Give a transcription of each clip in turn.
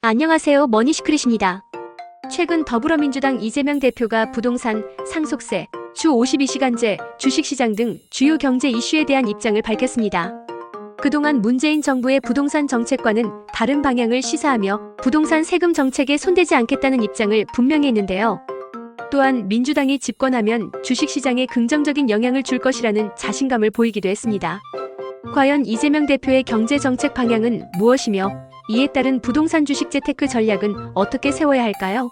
안녕하세요. 머니시크릿입니다. 최근 더불어민주당 이재명 대표가 부동산, 상속세, 주 52시간제, 주식시장 등 주요 경제 이슈에 대한 입장을 밝혔습니다. 그동안 문재인 정부의 부동산 정책과는 다른 방향을 시사하며 부동산 세금 정책에 손대지 않겠다는 입장을 분명히 했는데요. 또한 민주당이 집권하면 주식시장에 긍정적인 영향을 줄 것이라는 자신감을 보이기도 했습니다. 과연 이재명 대표의 경제정책 방향은 무엇이며 이에 따른 부동산 주식 재테크 전략은 어떻게 세워야 할까요?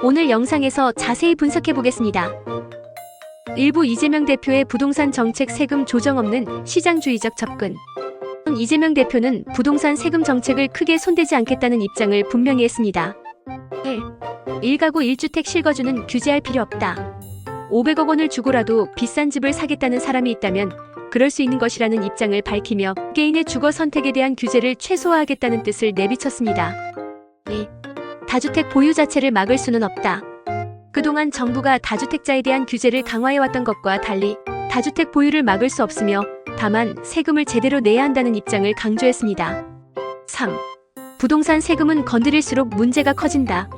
오늘 영상에서 자세히 분석해 보겠습니다. 일부 이재명 대표의 부동산 정책 세금 조정 없는 시장주의적 접근. 이재명 대표는 부동산 세금 정책을 크게 손대지 않겠다는 입장을 분명히 했습니다. 1가구 1주택 실거주는 규제할 필요 없다. 500억 원을 주고라도 비싼 집을 사겠다는 사람이 있다면 그럴 수 있는 것이라는 입장을 밝히며 개인의 주거 선택에 대한 규제를 최소화하겠다는 뜻을 내비쳤습니다. 다주택 보유 자체를 막을 수는 없다. 그동안 정부가 다주택자에 대한 규제를 강화해왔던 것과 달리 다주택 보유를 막을 수 없으며 다만 세금을 제대로 내야 한다는 입장을 강조했습니다. 3. 부동산 세금은 건드릴수록 문제가 커진다.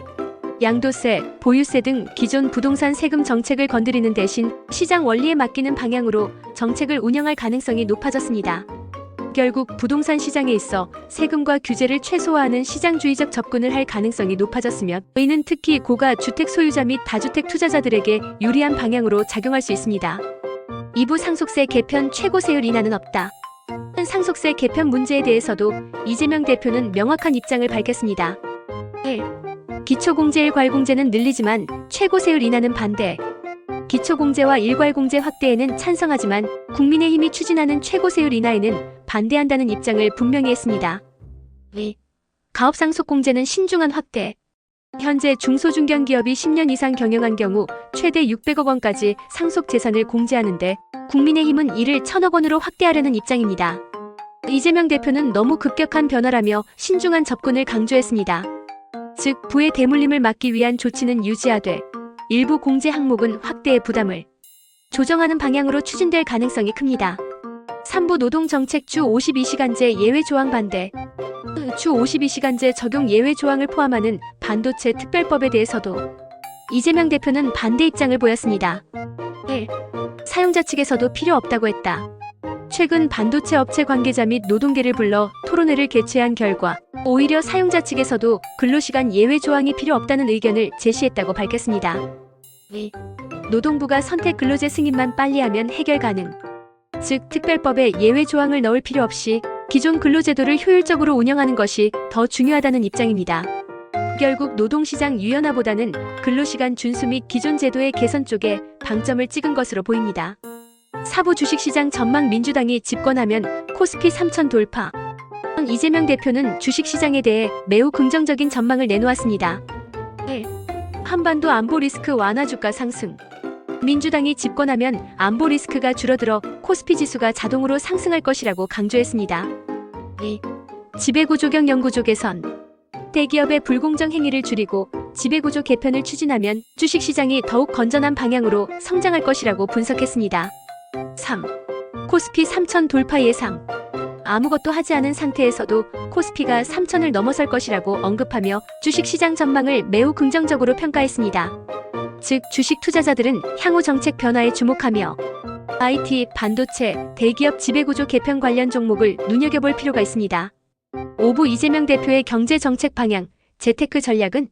양도세, 보유세 등 기존 부동산 세금 정책을 건드리는 대신 시장 원리에 맡기는 방향으로 정책을 운영할 가능성이 높아졌습니다. 결국 부동산 시장에 있어 세금과 규제를 최소화하는 시장주의적 접근을 할 가능성이 높아졌으며 이는 특히 고가 주택 소유자 및 다주택 투자자들에게 유리한 방향으로 작용할 수 있습니다. 2부 상속세 개편 최고세율 인하는 없다. 상속세 개편 문제에 대해서도 이재명 대표는 명확한 입장을 밝혔습니다. 1. 기초공제 일괄공제는 늘리지만 최고세율 인하는 반대. 기초공제와 일괄공제 확대에는 찬성하지만 국민의힘이 추진하는 최고세율 인하에는 반대한다는 입장을 분명히 했습니다. 2. 가업상속공제는 신중한 확대. 현재 중소중견기업이 10년 이상 경영한 경우 최대 600억 원까지 상속재산을 공제하는데 국민의힘은 이를 1000억 원으로 확대하려는 입장입니다. 이재명 대표는 너무 급격한 변화라며 신중한 접근을 강조했습니다. 즉, 부의 대물림을 막기 위한 조치는 유지하되 일부 공제 항목은 확대의 부담을 조정하는 방향으로 추진될 가능성이 큽니다. 3부 노동정책 주 52시간제 예외 조항 반대. 주 52시간제 적용 예외 조항을 포함하는 반도체 특별법에 대해서도 이재명 대표는 반대 입장을 보였습니다. 1. 사용자 측에서도 필요 없다고 했다. 최근 반도체 업체 관계자 및 노동계를 불러 토론회를 개최한 결과 오히려 사용자 측에서도 근로시간 예외 조항이 필요 없다는 의견을 제시했다고 밝혔습니다. 2. 노동부가 선택 근로제 승인만 빨리 하면 해결 가능. 즉, 특별법에 예외 조항을 넣을 필요 없이 기존 근로제도를 효율적으로 운영하는 것이 더 중요하다는 입장입니다. 결국 노동시장 유연화보다는 근로시간 준수 및 기존 제도의 개선 쪽에 방점을 찍은 것으로 보입니다. 4부 주식시장 전망. 민주당이 집권하면 코스피 3000 돌파. 이재명 대표는 주식시장에 대해 매우 긍정적인 전망을 내놓았습니다. 1. 한반도 안보 리스크 완화 주가 상승. 민주당이 집권하면 안보 리스크가 줄어들어 코스피 지수가 자동으로 상승할 것이라고 강조했습니다. 2. 지배구조 경영구조 개선. 대기업의 불공정 행위를 줄이고 지배구조 개편을 추진하면 주식시장이 더욱 건전한 방향으로 성장할 것이라고 분석했습니다. 3. 코스피 3000 돌파 예상. 아무것도 하지 않은 상태에서도 코스피가 3000을 넘어설 것이라고 언급하며 주식시장 전망을 매우 긍정적으로 평가했습니다. 즉, 주식 투자자들은 향후 정책 변화에 주목하며 IT, 반도체, 대기업 지배구조 개편 관련 종목을 눈여겨볼 필요가 있습니다. 5부 이재명 대표의 경제정책 방향, 재테크 전략은?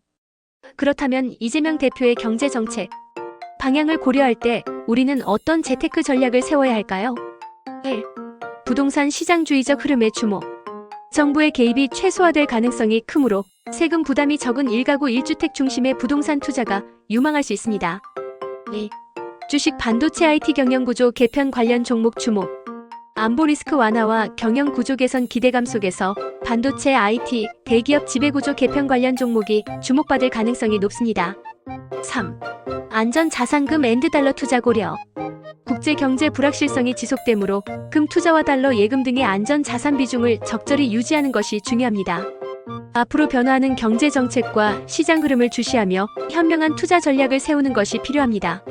그렇다면 이재명 대표의 경제정책 방향을 고려할 때 우리는 어떤 재테크 전략을 세워야 할까요? 1. 부동산 시장주의적 흐름에 주목. 정부의 개입이 최소화될 가능성이 크므로 세금 부담이 적은 1가구 1주택 중심의 부동산 투자가 유망할 수 있습니다. 2. 주식 반도체 IT 경영구조 개편 관련 종목 주목. 안보 리스크 완화와 경영구조 개선 기대감 속에서 반도체 IT, 대기업 지배구조 개편 관련 종목이 주목받을 가능성이 높습니다. 3. 안전자산금 &달러 투자 고려. 국제경제 불확실성이 지속되므로 금 투자와 달러 예금 등의 안전자산 비중을 적절히 유지하는 것이 중요합니다. 앞으로 변화하는 경제정책과 시장 흐름을 주시하며 현명한 투자 전략을 세우는 것이 필요합니다.